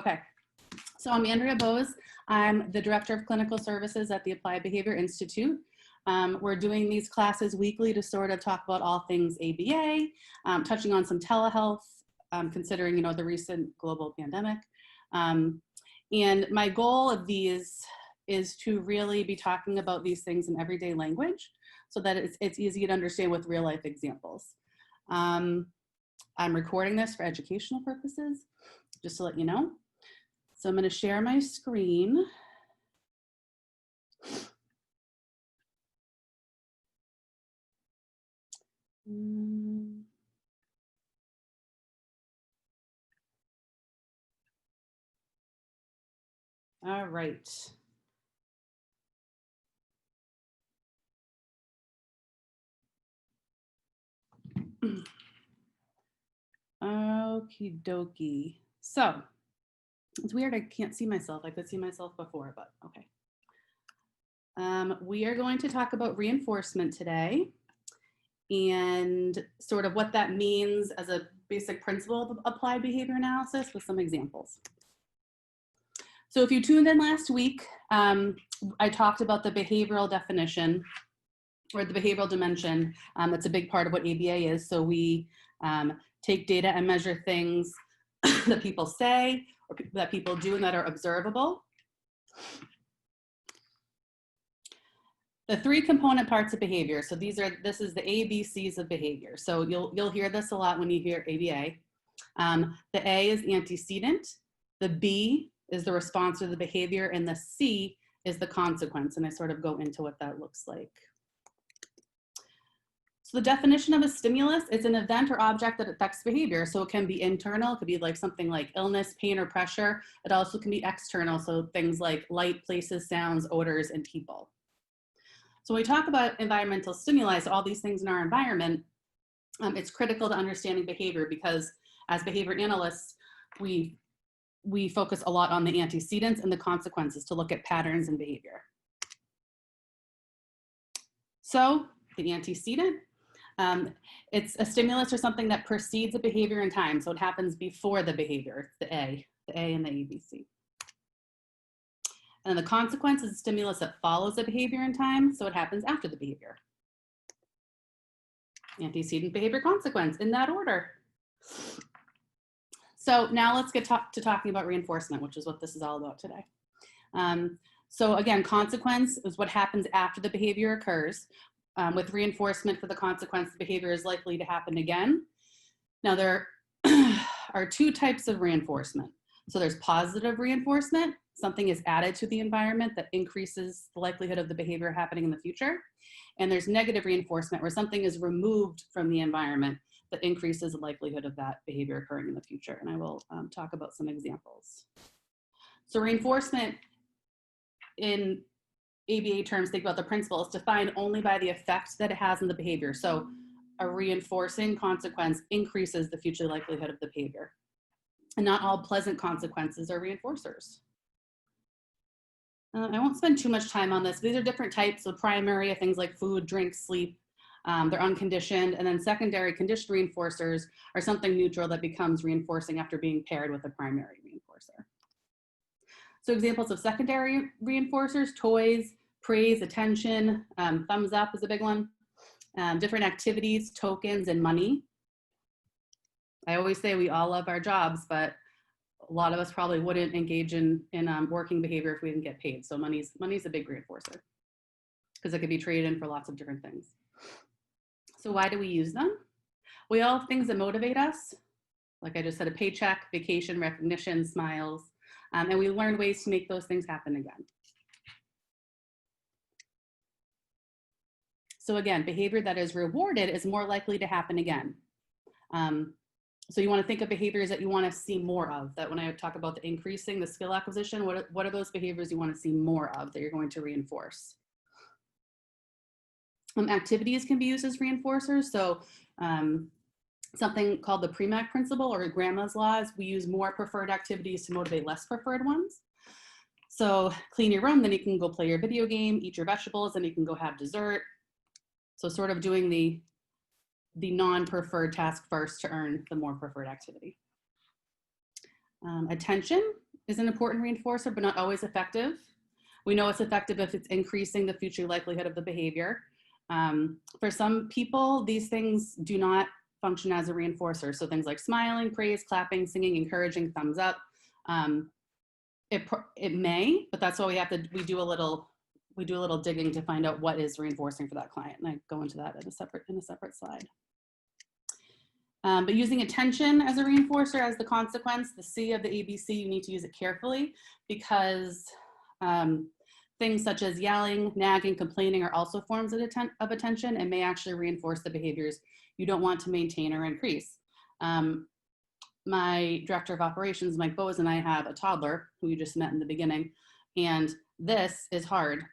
Okay, so I'm Andrea Bose. I'm the Director of Clinical Services at the Applied Behavior Institute. We're doing these classes weekly to sort of talk about all things ABA, touching on some telehealth, considering the recent global pandemic. And my goal of these is to really be talking about these things in everyday language so that it's easy to understand with real life examples. I'm recording this for educational purposes, just to let you know. So I'm going to share my screen. All right. Okie dokie. So it's weird, I can't see myself. I could see myself before, but okay. We are going to talk about reinforcement today and sort of what that means as a basic principle of applied behavior analysis with some examples. So if you tuned in last week, I talked about the behavioral definition or the behavioral dimension. That's a big part of what ABA is. So we take data and measure things that people say or that people do and that are observable. The three component parts of behavior. So this is the ABCs of behavior. So you'll hear this a lot when you hear ABA. The A is antecedent, the B is the response to the behavior, and the C is the consequence. And I sort of go into what that looks like. So the definition of a stimulus is an event or object that affects behavior. So it can be internal, it could be like something like illness, pain, or pressure. It also can be external, so things like light, places, sounds, odors, and people. So when we talk about environmental stimuli, so all these things in our environment, it's critical to understanding behavior because as behavior analysts, we focus a lot on the antecedents and the consequences to look at patterns in behavior. So the antecedent, it's a stimulus or something that precedes a behavior in time. So it happens before the behavior, it's the A and the ABC. And the consequence is a stimulus that follows a behavior in time, so it happens after the behavior. Antecedent, behavior, consequence, in that order. So now let's get to talking about reinforcement, which is what this is all about today. So again, consequence is what happens after the behavior occurs. With reinforcement for the consequence, the behavior is likely to happen again. Now there are two types of reinforcement. So there's positive reinforcement. Something is added to the environment that increases the likelihood of the behavior happening in the future. And there's negative reinforcement where something is removed from the environment that increases the likelihood of that behavior occurring in the future. And I will talk about some examples. So reinforcement in ABA terms, think about the principle, is defined only by the effect that it has on the behavior. So a reinforcing consequence increases the future likelihood of the behavior. And not all pleasant consequences are reinforcers. I won't spend too much time on this. These are different types. So primary are things like food, drink, sleep. They're unconditioned. And then secondary conditioned reinforcers are something neutral that becomes reinforcing after being paired with a primary reinforcer. So examples of secondary reinforcers: toys, praise, attention, thumbs up is a big one. Different activities, tokens, and money. I always say we all love our jobs, but a lot of us probably wouldn't engage in working behavior if we didn't get paid. So money's a big reinforcer because it could be traded in for lots of different things. So why do we use them? We all have things that motivate us. Like I just said, a paycheck, vacation, recognition, smiles, and we learn ways to make those things happen again. So again, behavior that is rewarded is more likely to happen again. So you want to think of behaviors that you want to see more of. That when I talk about the increasing, the skill acquisition, what are those behaviors you want to see more of that you're going to reinforce? Activities can be used as reinforcers. So something called the Premack principle or Grandma's laws, we use more preferred activities to motivate less preferred ones. So clean your room, then you can go play your video game, eat your vegetables, then you can go have dessert. So sort of doing the non-preferred task first to earn the more preferred activity. Attention, is an important reinforcer, but not always effective. We know it's effective if it's increasing the future likelihood of the behavior. For some people, these things do not function as a reinforcer. So things like smiling, praise, clapping, singing, encouraging, thumbs up. It may, but that's why we do a little digging to find out what is reinforcing for that client. And I go into that in a separate slide. But using attention as a reinforcer as the consequence, the C of the ABC, you need to use it carefully because things such as yelling, nagging, complaining are also forms of attention and may actually reinforce the behaviors you don't want to maintain or increase. My director of operations, Mike Bowes, and I have a toddler who you just met in the beginning, and this is hard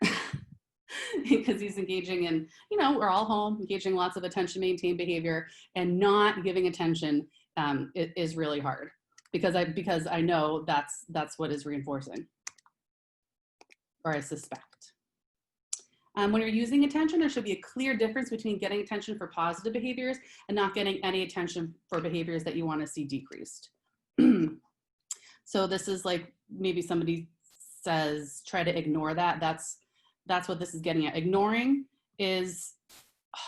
because he's engaging in, we're all home, engaging lots of attention maintained behavior, and not giving attention is really hard because I know that's what is reinforcing, or I suspect. When you're using attention, there should be a clear difference between getting attention for positive behaviors and not getting any attention for behaviors that you want to see decreased. So this is like, maybe somebody says, try to ignore that. That's what this is getting at. Ignoring it's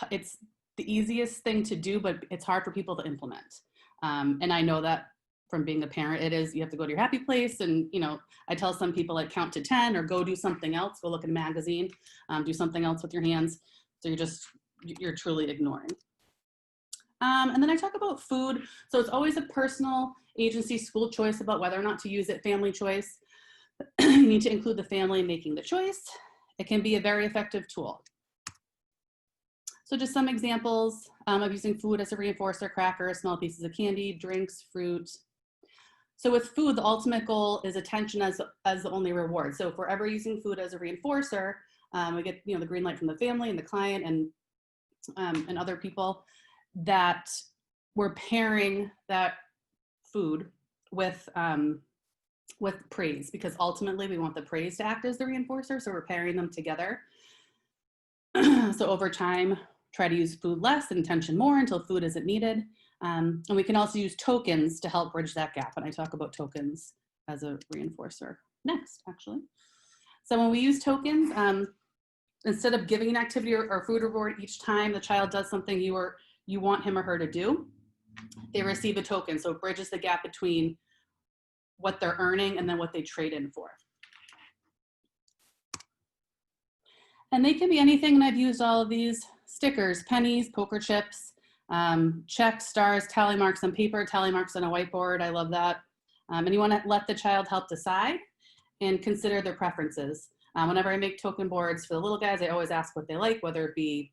the easiest thing to do, but it's hard for people to implement. And I know that from being a parent, you have to go to your happy place. And, I tell some people like count to 10 or go do something else, go look at a magazine, do something else with your hands. So you're truly ignoring. And then I talk about food. So it's always a personal agency, school choice about whether or not to use it, family choice. You need to include the family in making the choice. It can be a very effective tool. So just some examples of using food as a reinforcer: crackers, small pieces of candy, drinks, fruit. So with food, the ultimate goal is attention as the only reward. So if we're ever using food as a reinforcer, we get the green light from the family and the client and other people that we're pairing that food with praise, because ultimately we want the praise to act as the reinforcer. So we're pairing them together. So over time, try to use food less and attention more until food isn't needed. And we can also use tokens to help bridge that gap. And I talk about tokens as a reinforcer next, actually. So when we use tokens, instead of giving an activity or food reward each time the child does something you want him or her to do, they receive a token. So it bridges the gap between what they're earning and then what they trade in for. And they can be anything, and I've used all of these: stickers, pennies, poker chips, checks, stars, tally marks on paper, tally marks on a whiteboard. I love that. And you want to let the child help decide and consider their preferences. Whenever I make token boards for the little guys, I always ask what they like, whether it be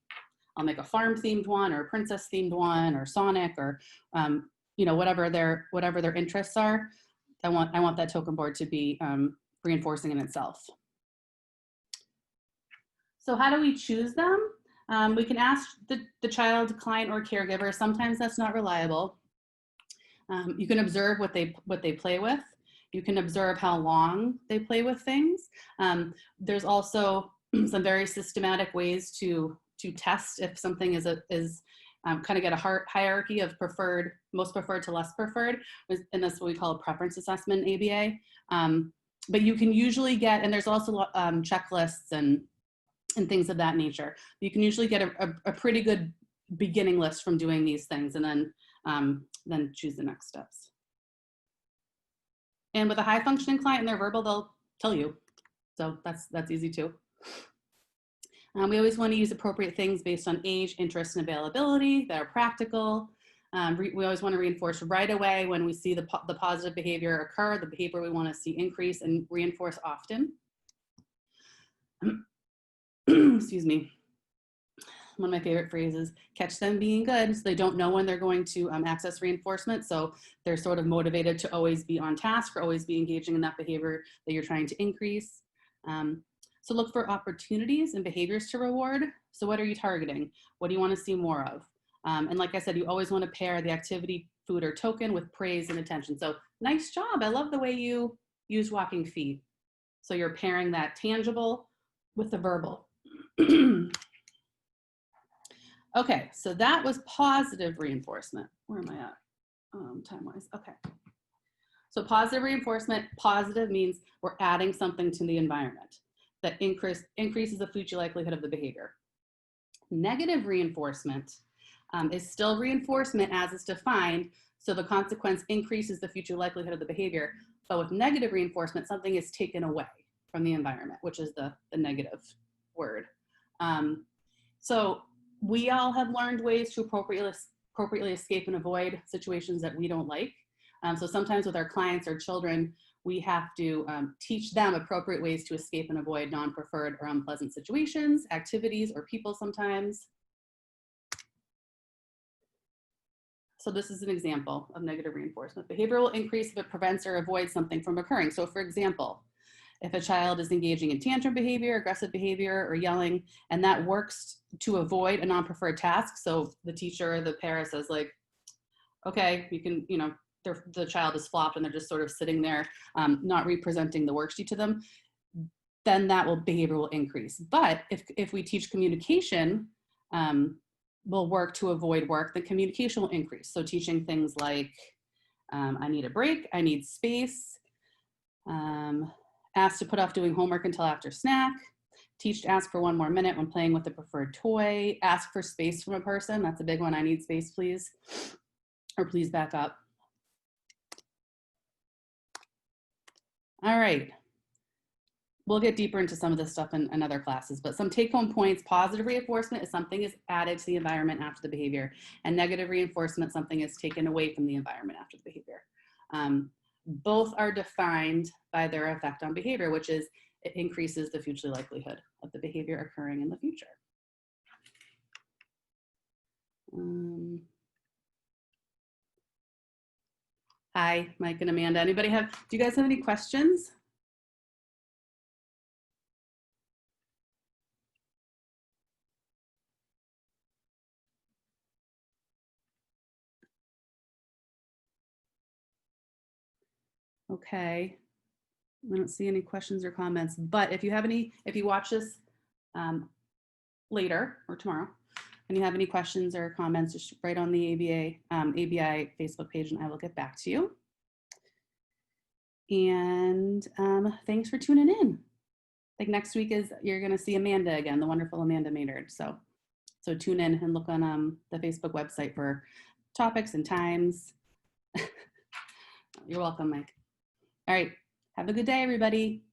I'll make a farm themed one or a princess themed one or Sonic or whatever their interests are. I want that token board to be reinforcing in itself. So how do we choose them? We can ask the child, client, or caregiver. Sometimes that's not reliable. You can observe what they play with. You can observe how long they play with things. There's also some very systematic ways to test if something is kind of get a hierarchy of most preferred to less preferred, and that's what we call a preference assessment in ABA. But you can usually get, and there's also checklists and things of that nature. You can usually get a pretty good beginning list from doing these things, and then choose the next steps. And with a high functioning client and they're verbal, they'll tell you. So that's easy too. We always want to use appropriate things based on age, interest, and availability that are practical. We always want to reinforce right away when we see the positive behavior occur, the behavior we want to see increase, and reinforce often. Excuse me. One of my favorite phrases: catch them being good. So they don't know when they're going to access reinforcement. So they're sort of motivated to always be on task or always be engaging in that behavior that you're trying to increase. So look for opportunities and behaviors to reward. So what are you targeting? What do you want to see more of? And like I said, you always want to pair the activity, food, or token with praise and attention. So nice job. I love the way you use walking feet. So you're pairing that tangible with the verbal. Okay, so that was positive reinforcement. Where am I at time-wise? Okay. So positive reinforcement, positive means we're adding something to the environment that increases the future likelihood of the behavior. Negative reinforcement is still reinforcement as it's defined, so the consequence increases the future likelihood of the behavior, but with negative reinforcement, something is taken away from the environment, which is the negative word. So we all have learned ways to appropriately escape and avoid situations that we don't like. So sometimes with our clients or children, we have to teach them appropriate ways to escape and avoid non-preferred or unpleasant situations, activities, or people sometimes. So this is an example of negative reinforcement. Behavior will increase if it prevents or avoids something from occurring. So for example, if a child is engaging in tantrum behavior, aggressive behavior, or yelling, and that works to avoid a non-preferred task, so the teacher or the para says like, okay, you can, you know, the child is flopped and they're just sort of sitting there, not representing the worksheet to them, then that behavior will increase. But if we teach communication, will work to avoid work, then communication will increase. So teaching things like, I need a break, I need space, ask to put off doing homework until after snack, teach to ask for 1 more minute when playing with the preferred toy, ask for space from a person, that's a big one, I need space please, or please back up. All right, we'll get deeper into some of this stuff in other classes, but some take-home points: positive reinforcement is something is added to the environment after the behavior, and negative reinforcement, something is taken away from the environment after the behavior. Both are defined by their effect on behavior, which is it increases the future likelihood of the behavior occurring in the future. Hi, Mike and Amanda. Do you guys have any questions? Okay, I don't see any questions or comments, but if you watch this later or tomorrow, and you have any questions or comments, just write on the ABI Facebook page and I will get back to you. And thanks for tuning in. Like next week you're gonna see Amanda again, the wonderful Amanda Maynard. So tune in and look on the Facebook website for topics and times. You're welcome, Mike. All right, have a good day, everybody.